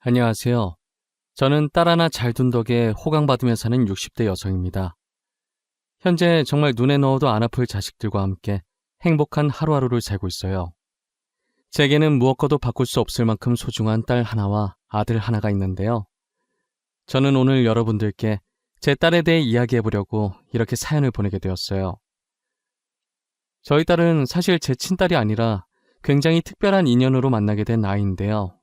안녕하세요. 저는 딸 하나 잘 둔 덕에 호강받으며 사는 60대 여성입니다. 현재 정말 눈에 넣어도 안 아플 자식들과 함께 행복한 하루하루를 살고 있어요. 제게는 무엇과도 바꿀 수 없을 만큼 소중한 딸 하나와 아들 하나가 있는데요. 저는 오늘 여러분들께 제 딸에 대해 이야기해보려고 이렇게 사연을 보내게 되었어요. 저희 딸은 사실 제 친딸이 아니라 굉장히 특별한 인연으로 만나게 된 아이인데요.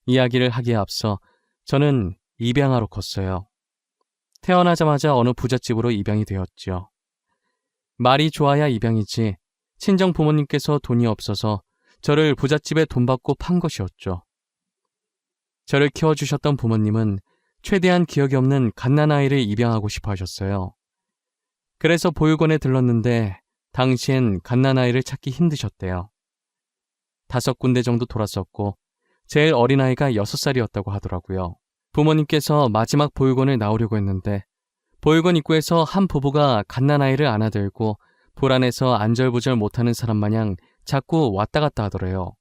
이야기를 하기에 앞서 저는 입양아로 컸어요. 태어나자마자 어느 부잣집으로 입양이 되었죠. 말이 좋아야 입양이지 친정 부모님께서 돈이 없어서 저를 부잣집에 돈 받고 판 것이었죠. 저를 키워주셨던 부모님은 최대한 기억이 없는 갓난아이를 입양하고 싶어 하셨어요. 그래서 보육원에 들렀는데 당시엔 갓난아이를 찾기 힘드셨대요. 5군데 정도 돌았었고 제일 어린아이가 6살이었다고 하더라고요. 부모님께서 마지막 보육원을 나오려고 했는데 보육원 입구에서 한 부부가 갓난아이를 안아들고 불안해서 안절부절 못하는 사람 마냥 자꾸 왔다 갔다 하더래요.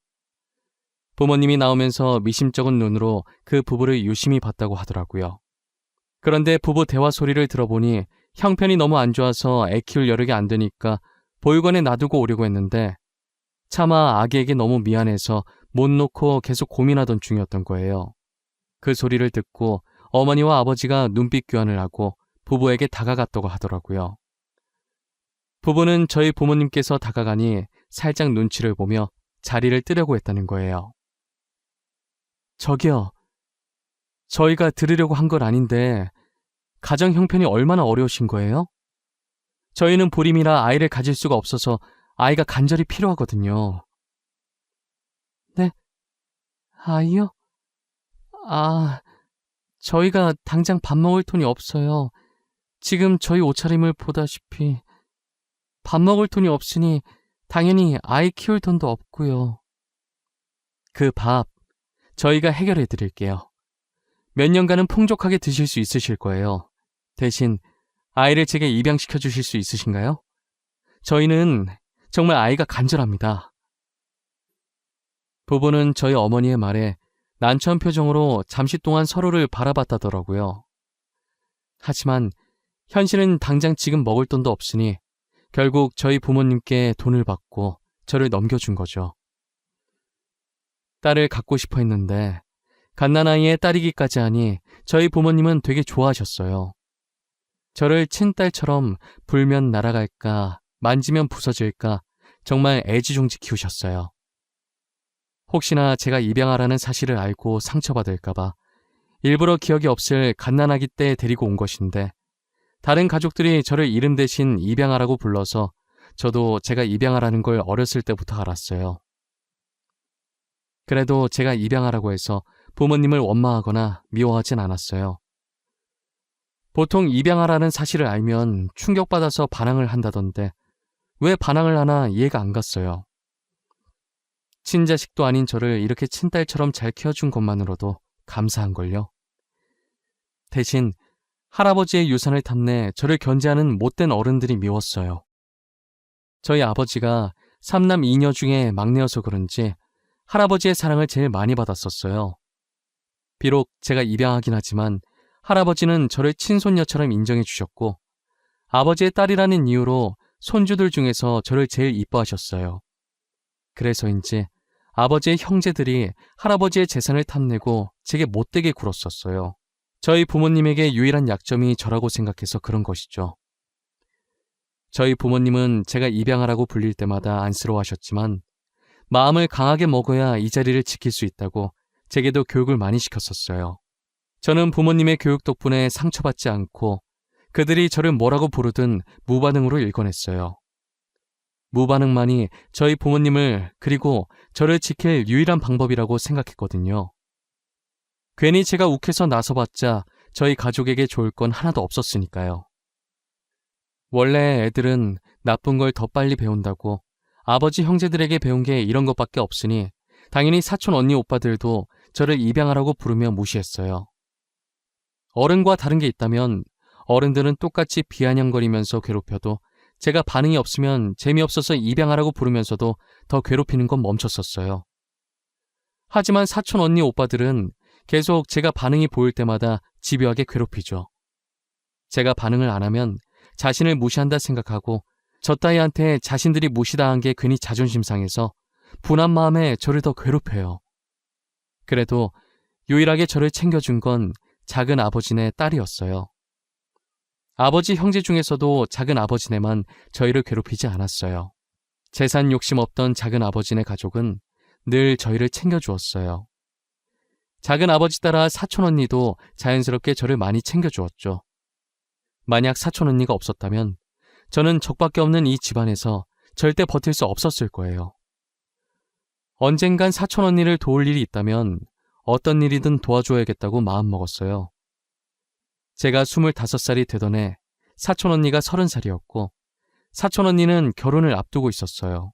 부모님이 나오면서 미심쩍은 눈으로 그 부부를 유심히 봤다고 하더라고요. 그런데 부부 대화 소리를 들어보니 형편이 너무 안 좋아서 애 키울 여력이 안 되니까 보육원에 놔두고 오려고 했는데 차마 아기에게 너무 미안해서 못 놓고 계속 고민하던 중이었던 거예요. 그 소리를 듣고 어머니와 아버지가 눈빛 교환을 하고 부부에게 다가갔다고 하더라고요. 부부는 저희 부모님께서 다가가니 살짝 눈치를 보며 자리를 뜨려고 했다는 거예요. 저기요, 저희가 드리려고 한 건 아닌데 가정 형편이 얼마나 어려우신 거예요? 저희는 불임이라 아이를 가질 수가 없어서 아이가 간절히 필요하거든요. 네? 아이요? 저희가 당장 밥 먹을 돈이 없어요. 지금 저희 옷차림을 보다시피 밥 먹을 돈이 없으니 당연히 아이 키울 돈도 없고요. 그 밥 저희가 해결해 드릴게요. 몇 년간은 풍족하게 드실 수 있으실 거예요. 대신 아이를 제게 입양시켜 주실 수 있으신가요? 저희는 정말 아이가 간절합니다. 부부는 저희 어머니의 말에 난처한 표정으로 잠시 동안 서로를 바라봤다더라고요. 하지만 현실은 당장 지금 먹을 돈도 없으니 결국 저희 부모님께 돈을 받고 저를 넘겨준 거죠. 딸을 갖고 싶어 했는데 갓난아이의 딸이기까지 하니 저희 부모님은 되게 좋아하셨어요. 저를 친딸처럼 불면 날아갈까 만지면 부서질까 정말 애지중지 키우셨어요. 혹시나 제가 입양하라는 사실을 알고 상처받을까봐 일부러 기억이 없을 갓난아기 때 데리고 온 것인데 다른 가족들이 저를 이름 대신 입양하라고 불러서 저도 제가 입양하라는 걸 어렸을 때부터 알았어요. 그래도 제가 입양하라고 해서 부모님을 원망하거나 미워하진 않았어요. 보통 입양하라는 사실을 알면 충격받아서 반항을 한다던데 왜 반항을 하나 이해가 안 갔어요. 친자식도 아닌 저를 이렇게 친딸처럼 잘 키워준 것만으로도 감사한걸요. 대신 할아버지의 유산을 탐내 저를 견제하는 못된 어른들이 미웠어요. 저희 아버지가 3남 2녀 중에 막내여서 그런지 할아버지의 사랑을 제일 많이 받았었어요. 비록 제가 입양하긴 하지만 할아버지는 저를 친손녀처럼 인정해 주셨고 아버지의 딸이라는 이유로 손주들 중에서 저를 제일 이뻐하셨어요. 그래서인지 아버지의 형제들이 할아버지의 재산을 탐내고 제게 못되게 굴었었어요. 저희 부모님에게 유일한 약점이 저라고 생각해서 그런 것이죠. 저희 부모님은 제가 입양하라고 불릴 때마다 안쓰러워하셨지만 마음을 강하게 먹어야 이 자리를 지킬 수 있다고 제게도 교육을 많이 시켰었어요. 저는 부모님의 교육 덕분에 상처받지 않고 그들이 저를 뭐라고 부르든 무반응으로 일궈냈어요. 무반응만이 저희 부모님을 그리고 저를 지킬 유일한 방법이라고 생각했거든요. 괜히 제가 욱해서 나서봤자 저희 가족에게 좋을 건 하나도 없었으니까요. 원래 애들은 나쁜 걸 더 빨리 배운다고 아버지 형제들에게 배운 게 이런 것밖에 없으니 당연히 사촌 언니 오빠들도 저를 입양하라고 부르며 무시했어요. 어른과 다른 게 있다면 어른들은 똑같이 비아냥거리면서 괴롭혀도 제가 반응이 없으면 재미없어서 입양하라고 부르면서도 더 괴롭히는 건 멈췄었어요. 하지만 사촌 언니 오빠들은 계속 제가 반응이 보일 때마다 집요하게 괴롭히죠. 제가 반응을 안 하면 자신을 무시한다 생각하고 저 따위한테 자신들이 무시당한 게 괜히 자존심 상해서 분한 마음에 저를 더 괴롭혀요. 그래도 유일하게 저를 챙겨준 건 작은 아버지네 딸이었어요. 아버지 형제 중에서도 작은 아버지네만 저희를 괴롭히지 않았어요. 재산 욕심 없던 작은 아버지네 가족은 늘 저희를 챙겨주었어요. 작은 아버지 따라 사촌 언니도 자연스럽게 저를 많이 챙겨주었죠. 만약 사촌 언니가 없었다면 저는 적밖에 없는 이 집안에서 절대 버틸 수 없었을 거예요. 언젠간 사촌 언니를 도울 일이 있다면 어떤 일이든 도와줘야겠다고 마음먹었어요. 제가 25살이 되던 해 사촌 언니가 30살이었고 사촌 언니는 결혼을 앞두고 있었어요.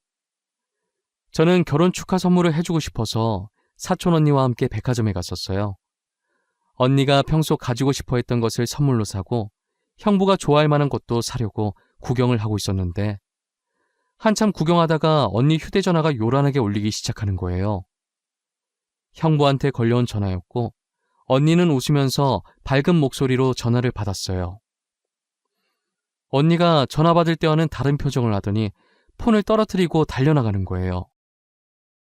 저는 결혼 축하 선물을 해주고 싶어서 사촌 언니와 함께 백화점에 갔었어요. 언니가 평소 가지고 싶어 했던 것을 선물로 사고 형부가 좋아할 만한 것도 사려고 구경을 하고 있었는데 한참 구경하다가 언니 휴대전화가 요란하게 울리기 시작하는 거예요. 형부한테 걸려온 전화였고 언니는 웃으면서 밝은 목소리로 전화를 받았어요. 언니가 전화 받을 때와는 다른 표정을 하더니 폰을 떨어뜨리고 달려나가는 거예요.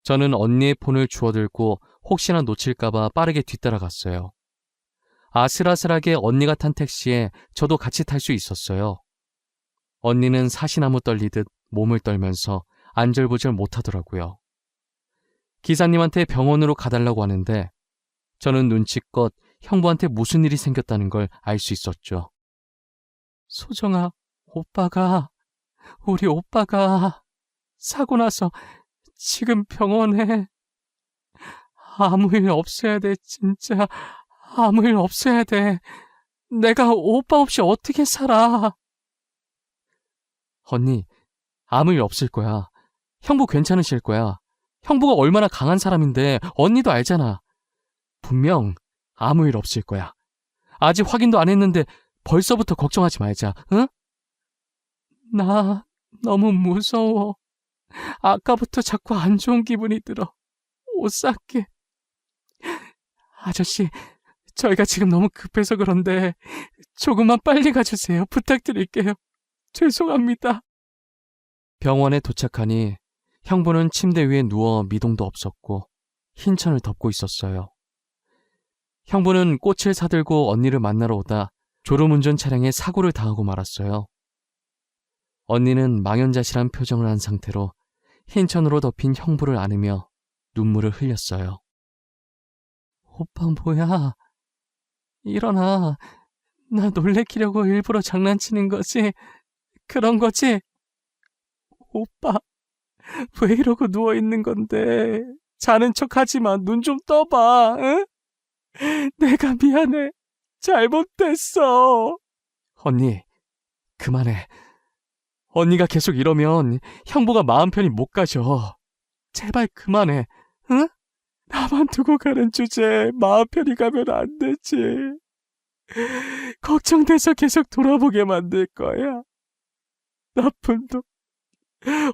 저는 언니의 폰을 주워들고 혹시나 놓칠까봐 빠르게 뒤따라갔어요. 아슬아슬하게 언니가 탄 택시에 저도 같이 탈 수 있었어요. 언니는 사시나무 떨리듯 몸을 떨면서 안절부절 못하더라고요. 기사님한테 병원으로 가달라고 하는데 저는 눈치껏 형부한테 무슨 일이 생겼다는 걸 알 수 있었죠. 소정아, 우리 오빠가 사고 나서 지금 병원에 아무 일 없어야 돼, 진짜. 아무 일 없어야 돼. 내가 오빠 없이 어떻게 살아. 언니, 아무 일 없을 거야. 형부 괜찮으실 거야. 형부가 얼마나 강한 사람인데 언니도 알잖아. 분명 아무 일 없을 거야. 아직 확인도 안 했는데 벌써부터 걱정하지 말자, 응? 나 너무 무서워. 아까부터 자꾸 안 좋은 기분이 들어. 옷 쌀게. 아저씨, 저희가 지금 너무 급해서 그런데 조금만 빨리 가주세요. 부탁드릴게요. 죄송합니다. 병원에 도착하니 형부는 침대 위에 누워 미동도 없었고 흰천을 덮고 있었어요. 형부는 꽃을 사들고 언니를 만나러 오다 졸음운전 차량에 사고를 당하고 말았어요. 언니는 망연자실한 표정을 한 상태로 흰천으로 덮인 형부를 안으며 눈물을 흘렸어요. 오빠 뭐야? 일어나. 나 놀래키려고 일부러 장난치는 거지? 그런 거지? 오빠, 왜 이러고 누워있는 건데? 자는 척 하지 마. 눈 좀 떠봐, 응? 내가 미안해. 잘못됐어. 언니, 그만해. 언니가 계속 이러면 형부가 마음 편히 못 가셔. 제발 그만해, 응? 나만 두고 가는 주제에 마음 편히 가면 안 되지. 걱정돼서 계속 돌아보게 만들 거야. 나쁜 놈.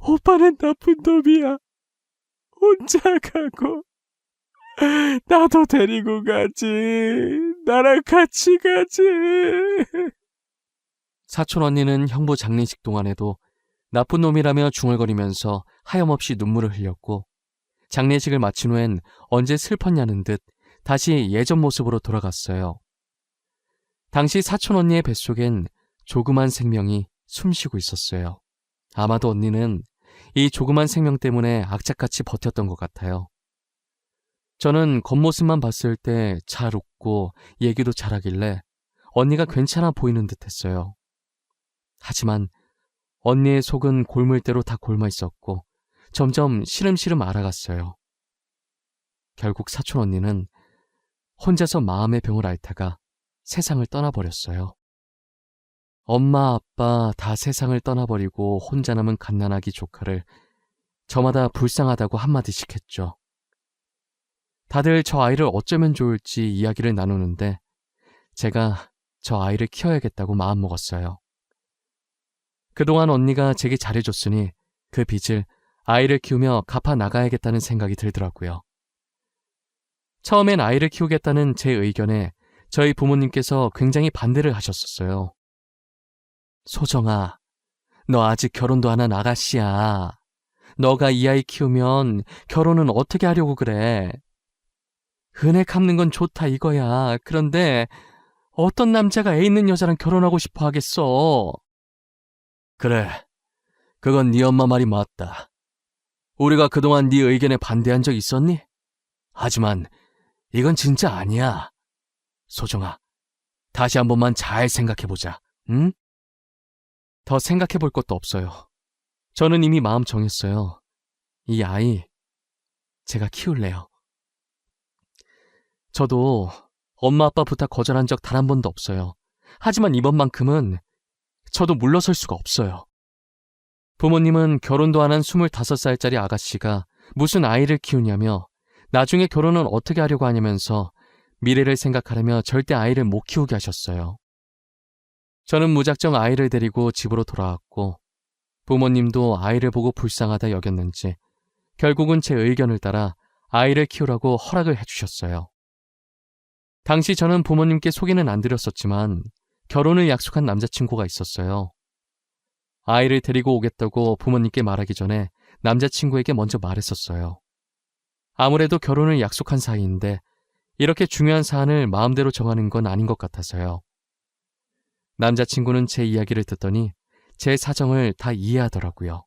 오빠는 나쁜 놈이야. 혼자 가고 나도 데리고 가지. 나랑 같이 가지. 사촌 언니는 형부 장례식 동안에도 나쁜 놈이라며 중얼거리면서 하염없이 눈물을 흘렸고 장례식을 마친 후엔 언제 슬펐냐는 듯 다시 예전 모습으로 돌아갔어요. 당시 사촌 언니의 뱃속엔 조그만 생명이 숨쉬고 있었어요. 아마도 언니는 이 조그만 생명 때문에 악착같이 버텼던 것 같아요. 저는 겉모습만 봤을 때 잘 웃고 얘기도 잘하길래 언니가 괜찮아 보이는 듯 했어요. 하지만 언니의 속은 골물대로 다 골마 있었고 점점 시름시름 앓아갔어요. 결국 사촌 언니는 혼자서 마음의 병을 앓다가 세상을 떠나버렸어요. 엄마, 아빠 다 세상을 떠나버리고 혼자 남은 갓난아기 조카를 저마다 불쌍하다고 한마디씩 했죠. 다들 저 아이를 어쩌면 좋을지 이야기를 나누는데 제가 저 아이를 키워야겠다고 마음먹었어요. 그동안 언니가 제게 잘해줬으니 그 빚을 아이를 키우며 갚아 나가야겠다는 생각이 들더라고요. 처음엔 아이를 키우겠다는 제 의견에 저희 부모님께서 굉장히 반대를 하셨었어요. 소정아, 너 아직 결혼도 안 한 아가씨야. 너가 이 아이 키우면 결혼은 어떻게 하려고 그래? 은혜 갚는 건 좋다 이거야. 그런데 어떤 남자가 애 있는 여자랑 결혼하고 싶어 하겠어? 그래, 그건 네 엄마 말이 맞다. 우리가 그동안 네 의견에 반대한 적 있었니? 하지만 이건 진짜 아니야. 소정아, 다시 한 번만 잘 생각해보자. 응? 더 생각해볼 것도 없어요. 저는 이미 마음 정했어요. 이 아이, 제가 키울래요. 저도 엄마 아빠 부탁 거절한 적 단 한 번도 없어요. 하지만 이번만큼은 저도 물러설 수가 없어요. 부모님은 결혼도 안 한 25살짜리 아가씨가 무슨 아이를 키우냐며 나중에 결혼은 어떻게 하려고 하냐면서 미래를 생각하려며 절대 아이를 못 키우게 하셨어요. 저는 무작정 아이를 데리고 집으로 돌아왔고 부모님도 아이를 보고 불쌍하다 여겼는지 결국은 제 의견을 따라 아이를 키우라고 허락을 해주셨어요. 당시 저는 부모님께 소개는 안 드렸었지만 결혼을 약속한 남자친구가 있었어요. 아이를 데리고 오겠다고 부모님께 말하기 전에 남자친구에게 먼저 말했었어요. 아무래도 결혼을 약속한 사이인데 이렇게 중요한 사안을 마음대로 정하는 건 아닌 것 같아서요. 남자친구는 제 이야기를 듣더니 제 사정을 다 이해하더라고요.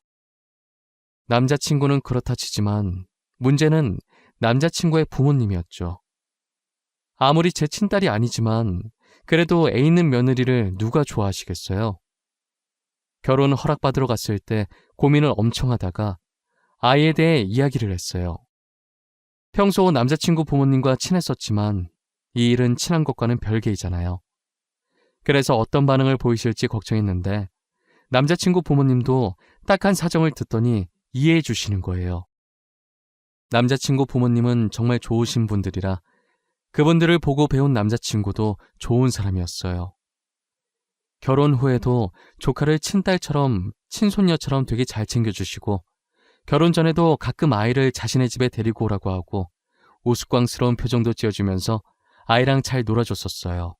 남자친구는 그렇다 치지만 문제는 남자친구의 부모님이었죠. 아무리 제 친딸이 아니지만 그래도 애 있는 며느리를 누가 좋아하시겠어요? 결혼 허락받으러 갔을 때 고민을 엄청 하다가 아이에 대해 이야기를 했어요. 평소 남자친구 부모님과 친했었지만 이 일은 친한 것과는 별개이잖아요. 그래서 어떤 반응을 보이실지 걱정했는데 남자친구 부모님도 딱한 사정을 듣더니 이해해 주시는 거예요. 남자친구 부모님은 정말 좋으신 분들이라 그분들을 보고 배운 남자친구도 좋은 사람이었어요. 결혼 후에도 조카를 친딸처럼 친손녀처럼 되게 잘 챙겨주시고 결혼 전에도 가끔 아이를 자신의 집에 데리고 오라고 하고 우스꽝스러운 표정도 지어주면서 아이랑 잘 놀아줬었어요.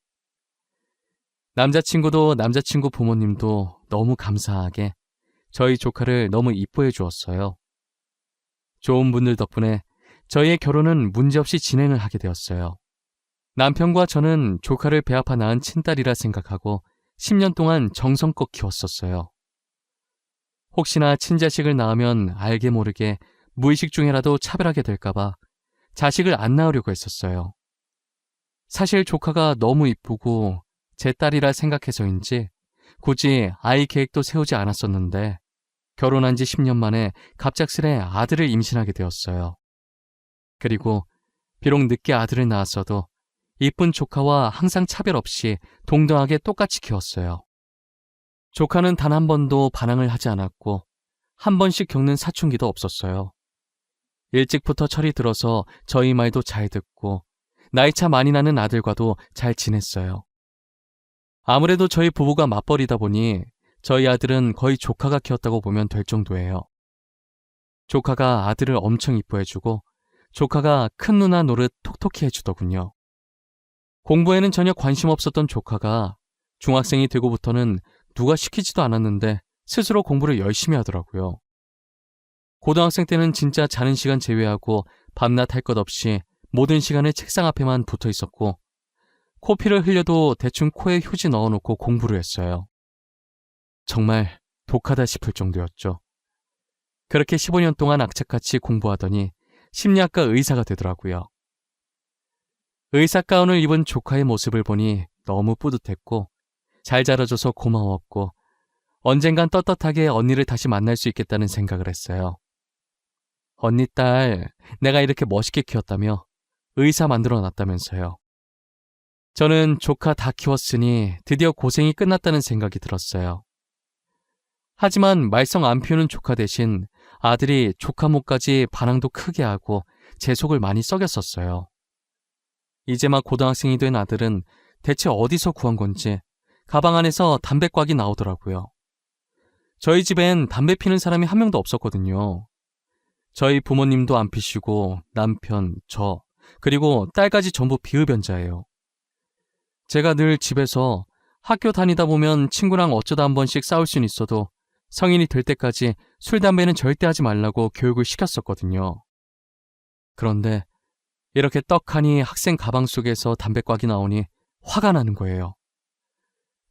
남자친구도 남자친구 부모님도 너무 감사하게 저희 조카를 너무 이뻐해 주었어요. 좋은 분들 덕분에 저희의 결혼은 문제없이 진행을 하게 되었어요. 남편과 저는 조카를 배 아파 낳은 친딸이라 생각하고 10년 동안 정성껏 키웠었어요. 혹시나 친자식을 낳으면 알게 모르게 무의식 중에라도 차별하게 될까봐 자식을 안 낳으려고 했었어요. 사실 조카가 너무 이쁘고 제 딸이라 생각해서인지 굳이 아이 계획도 세우지 않았었는데 결혼한 지 10년 만에 갑작스레 아들을 임신하게 되었어요. 그리고 비록 늦게 아들을 낳았어도 이쁜 조카와 항상 차별 없이 동등하게 똑같이 키웠어요. 조카는 단 한 번도 반항을 하지 않았고 한 번씩 겪는 사춘기도 없었어요. 일찍부터 철이 들어서 저희 말도 잘 듣고 나이차 많이 나는 아들과도 잘 지냈어요. 아무래도 저희 부부가 맞벌이다 보니 저희 아들은 거의 조카가 키웠다고 보면 될 정도예요. 조카가 아들을 엄청 이뻐해주고 조카가 큰 누나 노릇 톡톡히 해주더군요. 공부에는 전혀 관심 없었던 조카가 중학생이 되고부터는 누가 시키지도 않았는데 스스로 공부를 열심히 하더라고요. 고등학생 때는 진짜 자는 시간 제외하고 밤낮 할 것 없이 모든 시간에 책상 앞에만 붙어 있었고 코피를 흘려도 대충 코에 휴지 넣어놓고 공부를 했어요. 정말 독하다 싶을 정도였죠. 그렇게 15년 동안 악착같이 공부하더니 심리학과 의사가 되더라고요. 의사 가운을 입은 조카의 모습을 보니 너무 뿌듯했고 잘 자라줘서 고마웠고 언젠간 떳떳하게 언니를 다시 만날 수 있겠다는 생각을 했어요. 언니 딸, 내가 이렇게 멋있게 키웠다며 의사 만들어놨다면서요. 저는 조카 다 키웠으니 드디어 고생이 끝났다는 생각이 들었어요. 하지만 말썽 안 피우는 조카 대신 아들이 조카 몫까지 반항도 크게 하고 제 속을 많이 썩였었어요. 이제 막 고등학생이 된 아들은 대체 어디서 구한 건지 가방 안에서 담배꽉이 나오더라고요. 저희 집엔 담배 피는 사람이 한 명도 없었거든요. 저희 부모님도 안 피시고 남편, 저, 그리고 딸까지 전부 비흡연자예요. 제가 늘 집에서 학교 다니다 보면 친구랑 어쩌다 한 번씩 싸울 수는 있어도 성인이 될 때까지 술, 담배는 절대 하지 말라고 교육을 시켰었거든요. 그런데 이렇게 떡하니 학생 가방 속에서 담배꽉이 나오니 화가 나는 거예요.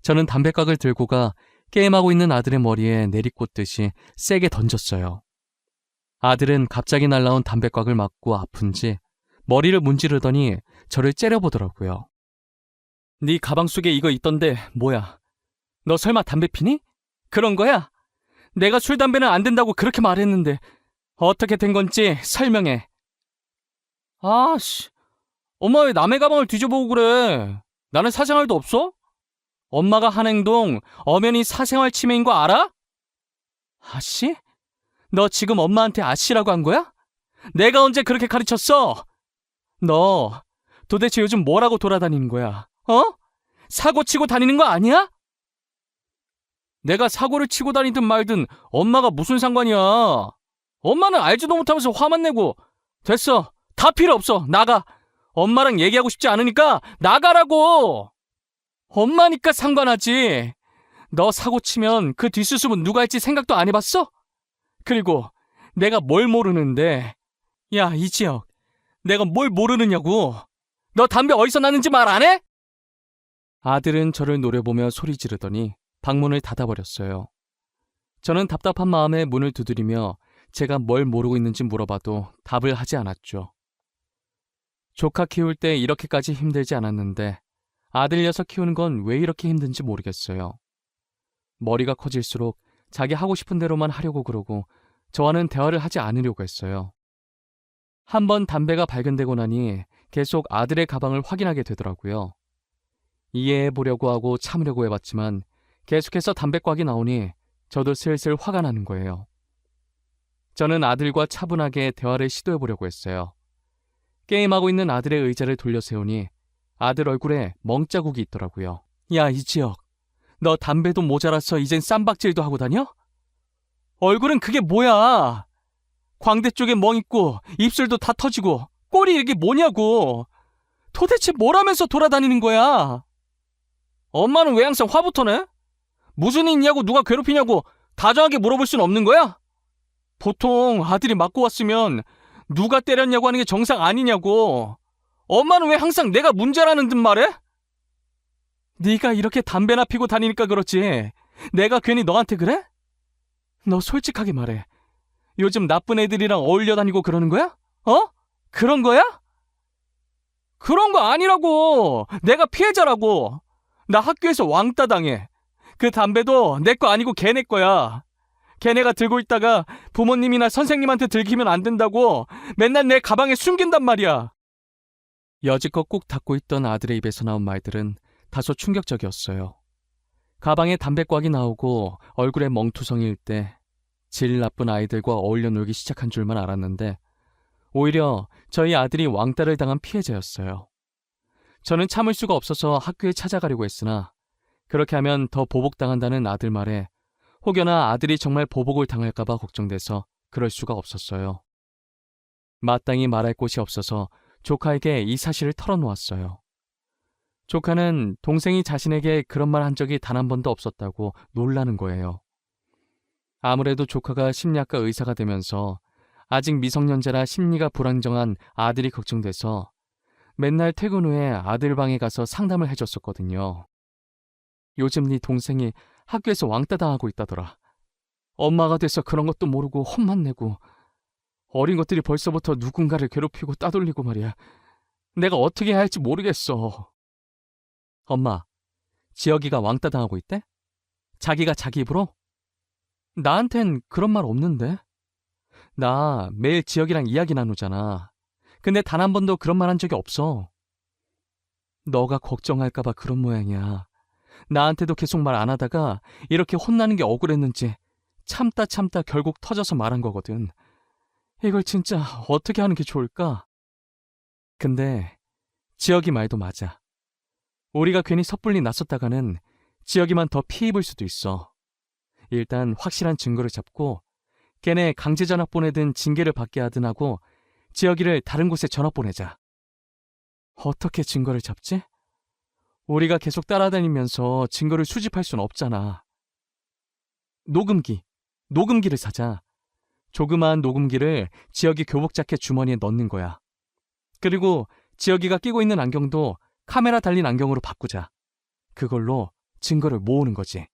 저는 담배꽉을 들고 가 게임하고 있는 아들의 머리에 내리꽂듯이 세게 던졌어요. 아들은 갑자기 날라온 담배꽉을 맞고 아픈지 머리를 문지르더니 저를 째려보더라고요. 네 가방 속에 이거 있던데 뭐야? 너 설마 담배 피니? 그런 거야? 내가 술, 담배는 안 된다고 그렇게 말했는데 어떻게 된 건지 설명해. 아씨, 엄마 왜 남의 가방을 뒤져보고 그래? 나는 사생활도 없어? 엄마가 한 행동 엄연히 사생활 침해인 거 알아? 아씨? 너 지금 엄마한테 아씨라고 한 거야? 내가 언제 그렇게 가르쳤어? 너 도대체 요즘 뭐라고 돌아다니는 거야? 어? 사고 치고 다니는 거 아니야? 내가 사고를 치고 다니든 말든 엄마가 무슨 상관이야? 엄마는 알지도 못하면서 화만 내고. 됐어. 다 필요 없어. 나가. 엄마랑 얘기하고 싶지 않으니까 나가라고. 엄마니까 상관하지. 너 사고 치면 그 뒷수습은 누가 할지 생각도 안 해봤어? 그리고 내가 뭘 모르는데. 야, 이지혁. 내가 뭘 모르느냐고. 너 담배 어디서 났는지 말 안 해? 아들은 저를 노려보며 소리 지르더니 방문을 닫아버렸어요. 저는 답답한 마음에 문을 두드리며 제가 뭘 모르고 있는지 물어봐도 답을 하지 않았죠. 조카 키울 때 이렇게까지 힘들지 않았는데 아들 녀석 키우는 건 왜 이렇게 힘든지 모르겠어요. 머리가 커질수록 자기 하고 싶은 대로만 하려고 그러고 저와는 대화를 하지 않으려고 했어요. 한번 담배가 발견되고 나니 계속 아들의 가방을 확인하게 되더라고요. 이해해보려고 하고 참으려고 해봤지만 계속해서 담배꽉이 나오니 저도 슬슬 화가 나는 거예요. 저는 아들과 차분하게 대화를 시도해보려고 했어요. 게임하고 있는 아들의 의자를 돌려 세우니 아들 얼굴에 멍자국이 있더라고요. 야, 이지혁. 너 담배도 모자라서 이젠 쌈박질도 하고 다녀? 얼굴은 그게 뭐야? 광대 쪽에 멍 있고 입술도 다 터지고 꼴이 이게 뭐냐고. 도대체 뭘 하면서 돌아다니는 거야? 엄마는 왜 항상 화부터 내? 무슨 일 있냐고 누가 괴롭히냐고 다정하게 물어볼 순 없는 거야? 보통 아들이 맞고 왔으면 누가 때렸냐고 하는 게 정상 아니냐고. 엄마는 왜 항상 내가 문제라는 듯 말해? 네가 이렇게 담배나 피고 다니니까 그렇지 내가 괜히 너한테 그래? 너 솔직하게 말해. 요즘 나쁜 애들이랑 어울려 다니고 그러는 거야? 어? 그런 거야? 그런 거 아니라고. 내가 피해자라고. 나 학교에서 왕따 당해. 그 담배도 내 거 아니고 걔네 거야. 걔네가 들고 있다가 부모님이나 선생님한테 들키면 안 된다고 맨날 내 가방에 숨긴단 말이야. 여지껏 꾹 닫고 있던 아들의 입에서 나온 말들은 다소 충격적이었어요. 가방에 담배꽉이 나오고 얼굴에 멍투성이일 때 질 나쁜 아이들과 어울려 놀기 시작한 줄만 알았는데 오히려 저희 아들이 왕따를 당한 피해자였어요. 저는 참을 수가 없어서 학교에 찾아가려고 했으나 그렇게 하면 더 보복당한다는 아들 말에 혹여나 아들이 정말 보복을 당할까봐 걱정돼서 그럴 수가 없었어요. 마땅히 말할 곳이 없어서 조카에게 이 사실을 털어놓았어요. 조카는 동생이 자신에게 그런 말 한 적이 단 한 번도 없었다고 놀라는 거예요. 아무래도 조카가 심리학과 의사가 되면서 아직 미성년자라 심리가 불안정한 아들이 걱정돼서 맨날 퇴근 후에 아들 방에 가서 상담을 해줬었거든요. 요즘 네 동생이 학교에서 왕따 당하고 있다더라. 엄마가 돼서 그런 것도 모르고 혼만 내고 어린 것들이 벌써부터 누군가를 괴롭히고 따돌리고 말이야. 내가 어떻게 해야 할지 모르겠어. 엄마, 지혁이가 왕따 당하고 있대? 자기가 자기 입으로? 나한텐 그런 말 없는데. 나 매일 지혁이랑 이야기 나누잖아. 근데 단 한 번도 그런 말 한 적이 없어. 너가 걱정할까봐 그런 모양이야. 나한테도 계속 말 안 하다가 이렇게 혼나는 게 억울했는지 참다 결국 터져서 말한 거거든. 이걸 진짜 어떻게 하는 게 좋을까? 근데 지혁이 말도 맞아. 우리가 괜히 섣불리 나섰다가는 지혁이만 더 피 입을 수도 있어. 일단 확실한 증거를 잡고 걔네 강제 전학 보내든 징계를 받게 하든 하고 지혁이를 다른 곳에 전학 보내자. 어떻게 증거를 잡지? 우리가 계속 따라다니면서 증거를 수집할 순 없잖아. 녹음기를 사자. 조그마한 녹음기를 지혁이 교복 자켓 주머니에 넣는 거야. 그리고 지혁이가 끼고 있는 안경도 카메라 달린 안경으로 바꾸자. 그걸로 증거를 모으는 거지.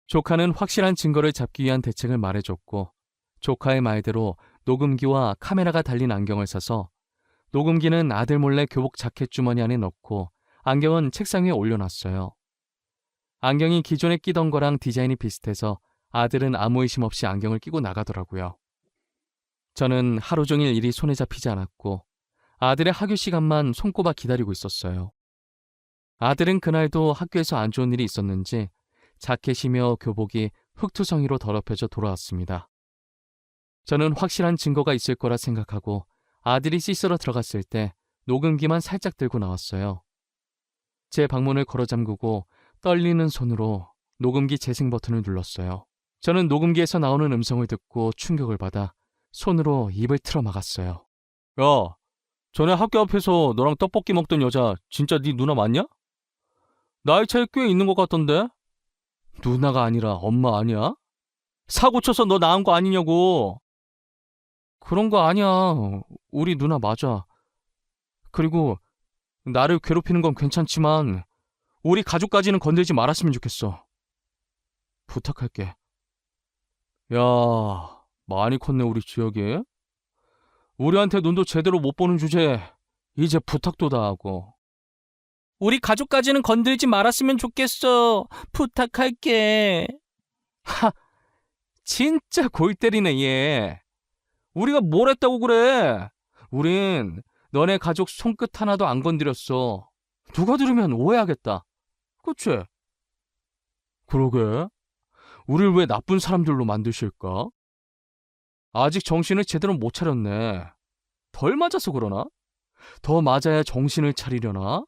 조카는 확실한 증거를 잡기 위한 대책을 말해줬고, 조카의 말대로 녹음기와 카메라가 달린 안경을 사서 녹음기는 아들 몰래 교복 자켓 주머니 안에 넣고 안경은 책상 위에 올려놨어요. 안경이 기존에 끼던 거랑 디자인이 비슷해서 아들은 아무 의심 없이 안경을 끼고 나가더라고요. 저는 하루 종일 일이 손에 잡히지 않았고 아들의 학교 시간만 손꼽아 기다리고 있었어요. 아들은 그날도 학교에서 안 좋은 일이 있었는지 자켓이며 교복이 흙투성이로 더럽혀져 돌아왔습니다. 저는 확실한 증거가 있을 거라 생각하고 아들이 씻으러 들어갔을 때 녹음기만 살짝 들고 나왔어요. 제 방문을 걸어 잠그고 떨리는 손으로 녹음기 재생 버튼을 눌렀어요. 저는 녹음기에서 나오는 음성을 듣고 충격을 받아 손으로 입을 틀어 막았어요. 야, 전에 학교 앞에서 너랑 떡볶이 먹던 여자 진짜 네 누나 맞냐? 나이 차이 꽤 있는 것 같던데? 누나가 아니라 엄마 아니야? 사고 쳐서 너 낳은 거 아니냐고. 그런 거 아니야. 우리 누나 맞아. 그리고 나를 괴롭히는 건 괜찮지만 우리 가족까지는 건들지 말았으면 좋겠어. 부탁할게. 야, 많이 컸네 우리 지혁이. 우리한테 눈도 제대로 못 보는 주제에 이제 부탁도 다 하고. 우리 가족까지는 건들지 말았으면 좋겠어. 부탁할게. 하, 진짜 골 때리네 얘. 우리가 뭘 했다고 그래. 우린 너네 가족 손끝 하나도 안 건드렸어. 누가 들으면 오해하겠다. 그치? 그러게. 우릴 왜 나쁜 사람들로 만드실까? 아직 정신을 제대로 못 차렸네. 덜 맞아서 그러나? 더 맞아야 정신을 차리려나?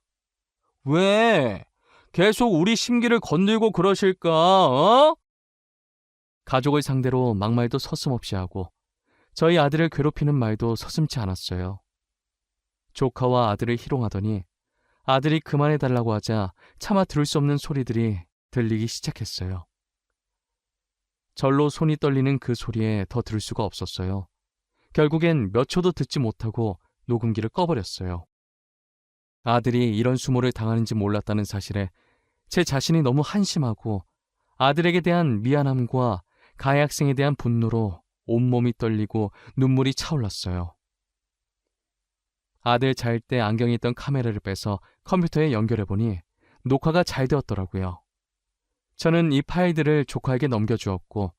왜? 계속 우리 심기를 건들고 그러실까? 어? 가족을 상대로 막말도 서슴없이 하고 저희 아들을 괴롭히는 말도 서슴지 않았어요. 조카와 아들을 희롱하더니 아들이 그만해달라고 하자 차마 들을 수 없는 소리들이 들리기 시작했어요. 절로 손이 떨리는 그 소리에 더 들을 수가 없었어요. 결국엔 몇 초도 듣지 못하고 녹음기를 꺼버렸어요. 아들이 이런 수모를 당하는지 몰랐다는 사실에 제 자신이 너무 한심하고 아들에게 대한 미안함과 가해 학생에 대한 분노로 온몸이 떨리고 눈물이 차올랐어요. 아들 잘 때 안경에 있던 카메라를 빼서 컴퓨터에 연결해보니 녹화가 잘 되었더라고요. 저는 이 파일들을 조카에게 넘겨주었고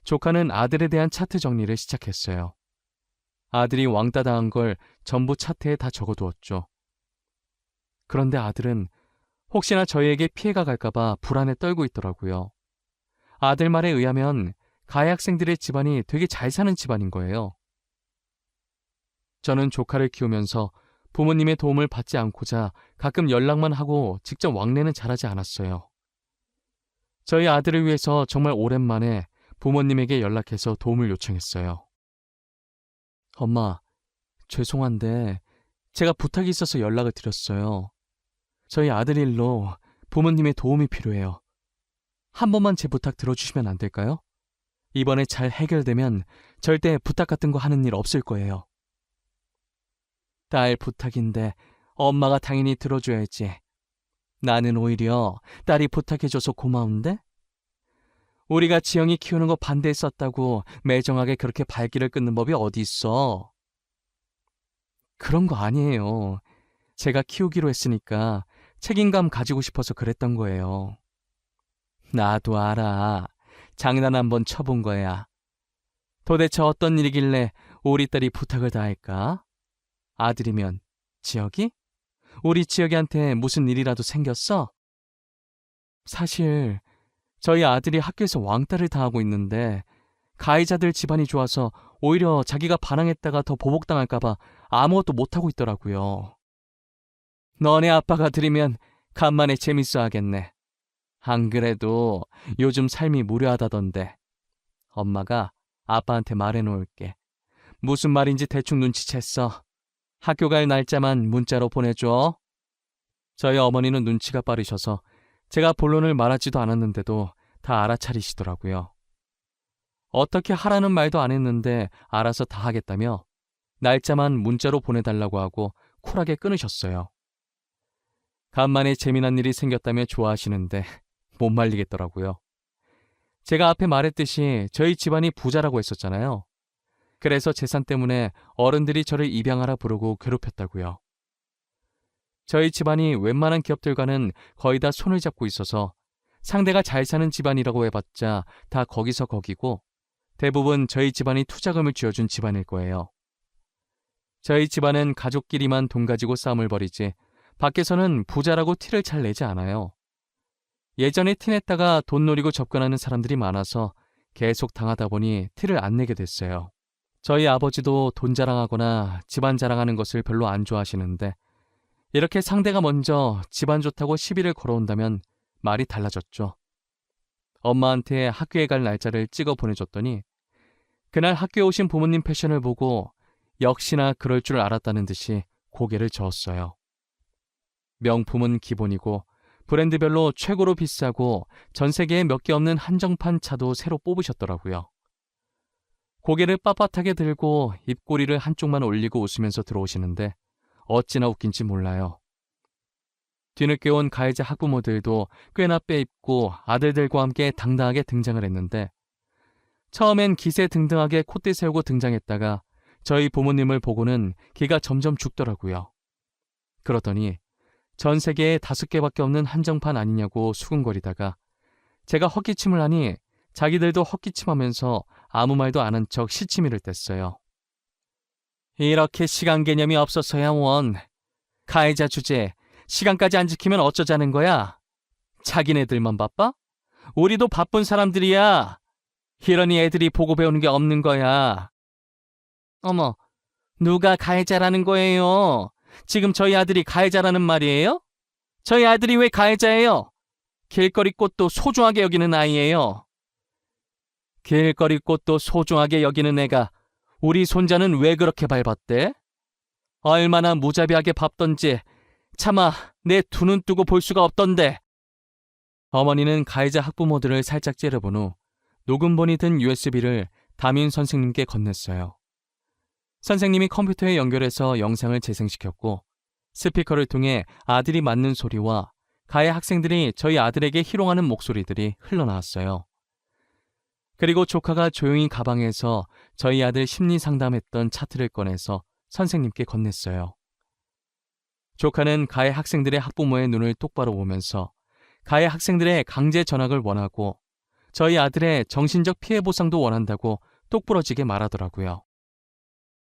조카는 아들에 대한 차트 정리를 시작했어요. 아들이 왕따 당한 걸 전부 차트에 다 적어두었죠. 그런데 아들은 혹시나 저희에게 피해가 갈까봐 불안에 떨고 있더라고요. 아들 말에 의하면 가해 학생들의 집안이 되게 잘 사는 집안인 거예요. 저는 조카를 키우면서 부모님의 도움을 받지 않고자 가끔 연락만 하고 직접 왕래는 잘하지 않았어요. 저희 아들을 위해서 정말 오랜만에 부모님에게 연락해서 도움을 요청했어요. 엄마, 죄송한데 제가 부탁이 있어서 연락을 드렸어요. 저희 아들 일로 부모님의 도움이 필요해요. 한 번만 제 부탁 들어주시면 안 될까요? 이번에 잘 해결되면 절대 부탁 같은 거 하는 일 없을 거예요. 딸 부탁인데 엄마가 당연히 들어줘야지. 나는 오히려 딸이 부탁해줘서 고마운데? 우리가 지영이 키우는 거 반대했었다고 매정하게 그렇게 발길을 끊는 법이 어디 있어? 그런 거 아니에요. 제가 키우기로 했으니까 책임감 가지고 싶어서 그랬던 거예요. 나도 알아. 장난 한번 쳐본 거야. 도대체 어떤 일이길래 우리 딸이 부탁을 다 할까? 아들이면 지혁이? 우리 지혁이한테 무슨 일이라도 생겼어? 사실 저희 아들이 학교에서 왕따를 당하고 있는데 가해자들 집안이 좋아서 오히려 자기가 반항했다가 더 보복당할까봐 아무것도 못하고 있더라고요. 너네 아빠가 들으면 간만에 재밌어 하겠네. 안 그래도 요즘 삶이 무료하다던데. 엄마가 아빠한테 말해놓을게. 무슨 말인지 대충 눈치챘어. 학교 갈 날짜만 문자로 보내줘. 저희 어머니는 눈치가 빠르셔서 제가 본론을 말하지도 않았는데도 다 알아차리시더라고요. 어떻게 하라는 말도 안 했는데 알아서 다 하겠다며 날짜만 문자로 보내달라고 하고 쿨하게 끊으셨어요. 간만에 재미난 일이 생겼다며 좋아하시는데 못 말리겠더라고요. 제가 앞에 말했듯이 저희 집안이 부자라고 했었잖아요. 그래서 재산 때문에 어른들이 저를 입양하라 부르고 괴롭혔다고요. 저희 집안이 웬만한 기업들과는 거의 다 손을 잡고 있어서 상대가 잘 사는 집안이라고 해봤자 다 거기서 거기고 대부분 저희 집안이 투자금을 쥐어준 집안일 거예요. 저희 집안은 가족끼리만 돈 가지고 싸움을 벌이지 밖에서는 부자라고 티를 잘 내지 않아요. 예전에 티냈다가 돈 노리고 접근하는 사람들이 많아서 계속 당하다 보니 티를 안 내게 됐어요. 저희 아버지도 돈 자랑하거나 집안 자랑하는 것을 별로 안 좋아하시는데 이렇게 상대가 먼저 집안 좋다고 시비를 걸어온다면 말이 달라졌죠. 엄마한테 학교에 갈 날짜를 찍어 보내줬더니 그날 학교에 오신 부모님 패션을 보고 역시나 그럴 줄 알았다는 듯이 고개를 저었어요. 명품은 기본이고 브랜드별로 최고로 비싸고 전 세계에 몇 개 없는 한정판 차도 새로 뽑으셨더라고요. 고개를 빳빳하게 들고 입꼬리를 한쪽만 올리고 웃으면서 들어오시는데 어찌나 웃긴지 몰라요. 뒤늦게 온 가해자 학부모들도 꽤나 빼입고 아들들과 함께 당당하게 등장을 했는데 처음엔 기세등등하게 콧대 세우고 등장했다가 저희 부모님을 보고는 기가 점점 죽더라고요. 그러더니 전 세계에 5개밖에 없는 한정판 아니냐고 수군거리다가 제가 헛기침을 하니 자기들도 헛기침하면서 아무 말도 안 한 척 시치미를 뗐어요. 이렇게 시간 개념이 없어서야 원. 가해자 주제, 시간까지 안 지키면 어쩌자는 거야? 자기네들만 바빠? 우리도 바쁜 사람들이야. 이러니 애들이 보고 배우는 게 없는 거야. 어머, 누가 가해자라는 거예요? 지금 저희 아들이 가해자라는 말이에요? 저희 아들이 왜 가해자예요? 길거리 꽃도 소중하게 여기는 아이예요. 길거리 꽃도 소중하게 여기는 애가 우리 손자는 왜 그렇게 밟았대? 얼마나 무자비하게 밟던지 차마 내 두 눈 뜨고 볼 수가 없던데. 어머니는 가해자 학부모들을 살짝 째려본 후 녹음본이 든 USB를 담임 선생님께 건넸어요. 선생님이 컴퓨터에 연결해서 영상을 재생시켰고 스피커를 통해 아들이 맞는 소리와 가해 학생들이 저희 아들에게 희롱하는 목소리들이 흘러나왔어요. 그리고 조카가 조용히 가방에서 저희 아들 심리 상담했던 차트를 꺼내서 선생님께 건넸어요. 조카는 가해 학생들의 학부모의 눈을 똑바로 보면서 가해 학생들의 강제 전학을 원하고 저희 아들의 정신적 피해 보상도 원한다고 똑부러지게 말하더라고요.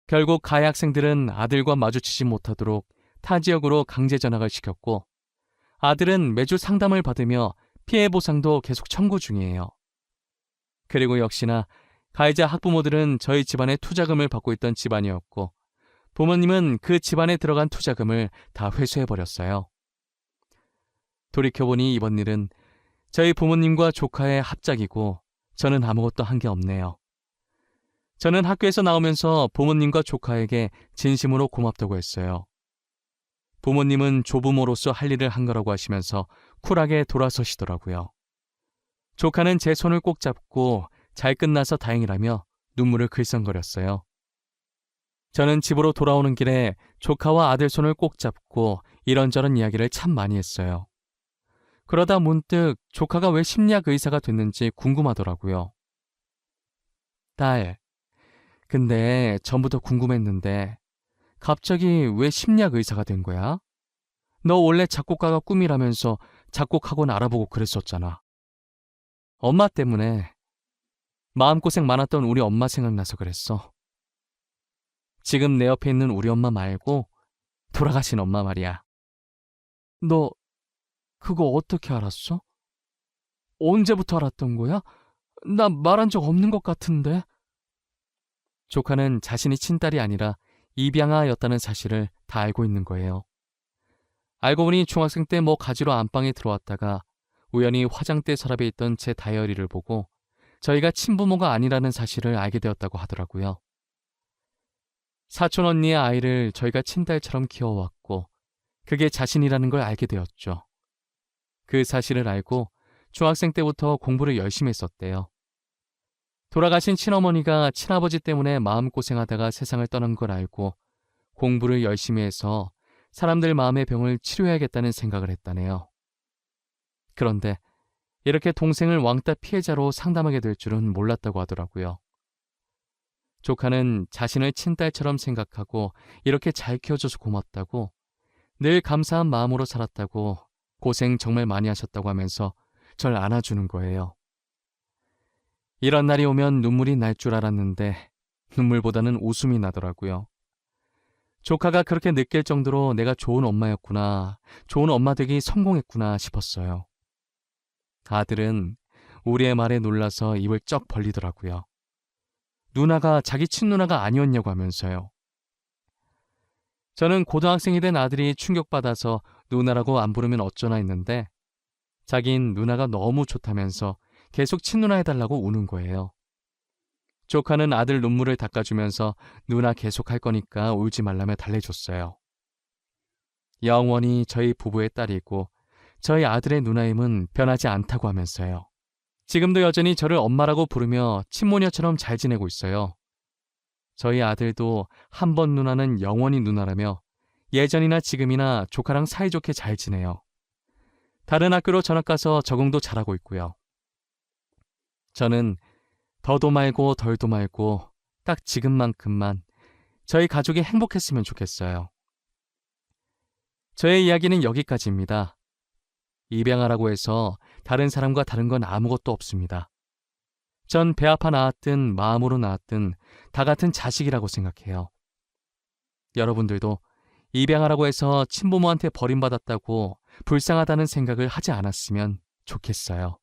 결국 가해 학생들은 아들과 마주치지 못하도록 타 지역으로 강제 전학을 시켰고 아들은 매주 상담을 받으며 피해 보상도 계속 청구 중이에요. 그리고 역시나 가해자 학부모들은 저희 집안에 투자금을 받고 있던 집안이었고 부모님은 그 집안에 들어간 투자금을 다 회수해버렸어요. 돌이켜보니 이번 일은 저희 부모님과 조카의 합작이고 저는 아무것도 한 게 없네요. 저는 학교에서 나오면서 부모님과 조카에게 진심으로 고맙다고 했어요. 부모님은 조부모로서 할 일을 한 거라고 하시면서 쿨하게 돌아서시더라고요. 조카는 제 손을 꼭 잡고 잘 끝나서 다행이라며 눈물을 글썽거렸어요. 저는 집으로 돌아오는 길에 조카와 아들 손을 꼭 잡고 이런저런 이야기를 참 많이 했어요. 그러다 문득 조카가 왜 심리학 의사가 됐는지 궁금하더라고요. 딸, 근데 전부터 궁금했는데 갑자기 왜 심리학 의사가 된 거야? 너 원래 작곡가가 꿈이라면서 작곡학원 알아보고 그랬었잖아. 엄마 때문에 마음고생 많았던 우리 엄마 생각나서 그랬어. 지금 내 옆에 있는 우리 엄마 말고 돌아가신 엄마 말이야. 너 그거 어떻게 알았어? 언제부터 알았던 거야? 나 말한 적 없는 것 같은데. 조카는 자신이 친딸이 아니라 입양아였다는 사실을 다 알고 있는 거예요. 알고 보니 중학생 때 뭐 가지러 안방에 들어왔다가 우연히 화장대 서랍에 있던 제 다이어리를 보고 저희가 친부모가 아니라는 사실을 알게 되었다고 하더라고요. 사촌 언니의 아이를 저희가 친딸처럼 키워왔고 그게 자신이라는 걸 알게 되었죠. 그 사실을 알고 중학생 때부터 공부를 열심히 했었대요. 돌아가신 친어머니가 친아버지 때문에 마음고생하다가 세상을 떠난 걸 알고 공부를 열심히 해서 사람들 마음의 병을 치료해야겠다는 생각을 했다네요. 그런데 이렇게 동생을 왕따 피해자로 상담하게 될 줄은 몰랐다고 하더라고요. 조카는 자신을 친딸처럼 생각하고 이렇게 잘 키워줘서 고맙다고, 늘 감사한 마음으로 살았다고, 고생 정말 많이 하셨다고 하면서 절 안아주는 거예요. 이런 날이 오면 눈물이 날 줄 알았는데 눈물보다는 웃음이 나더라고요. 조카가 그렇게 느낄 정도로 내가 좋은 엄마였구나, 좋은 엄마 되기 성공했구나 싶었어요. 아들은 우리의 말에 놀라서 입을 쩍 벌리더라고요. 누나가 자기 친누나가 아니었냐고 하면서요. 저는 고등학생이 된 아들이 충격받아서 누나라고 안 부르면 어쩌나 했는데 자긴 누나가 너무 좋다면서 계속 친누나 해달라고 우는 거예요. 조카는 아들 눈물을 닦아주면서 누나 계속 할 거니까 울지 말라며 달래줬어요. 영원히 저희 부부의 딸이고 저희 아들의 누나임은 변하지 않다고 하면서요. 지금도 여전히 저를 엄마라고 부르며 친모녀처럼 잘 지내고 있어요. 저희 아들도 한 번 누나는 영원히 누나라며 예전이나 지금이나 조카랑 사이좋게 잘 지내요. 다른 학교로 전학 가서 적응도 잘하고 있고요. 저는 더도 말고 덜도 말고 딱 지금만큼만 저희 가족이 행복했으면 좋겠어요. 저의 이야기는 여기까지입니다. 입양하라고 해서 다른 사람과 다른 건 아무것도 없습니다. 전 배 아파 낳았든 마음으로 낳았든 다 같은 자식이라고 생각해요. 여러분들도 입양하라고 해서 친부모한테 버림받았다고 불쌍하다는 생각을 하지 않았으면 좋겠어요.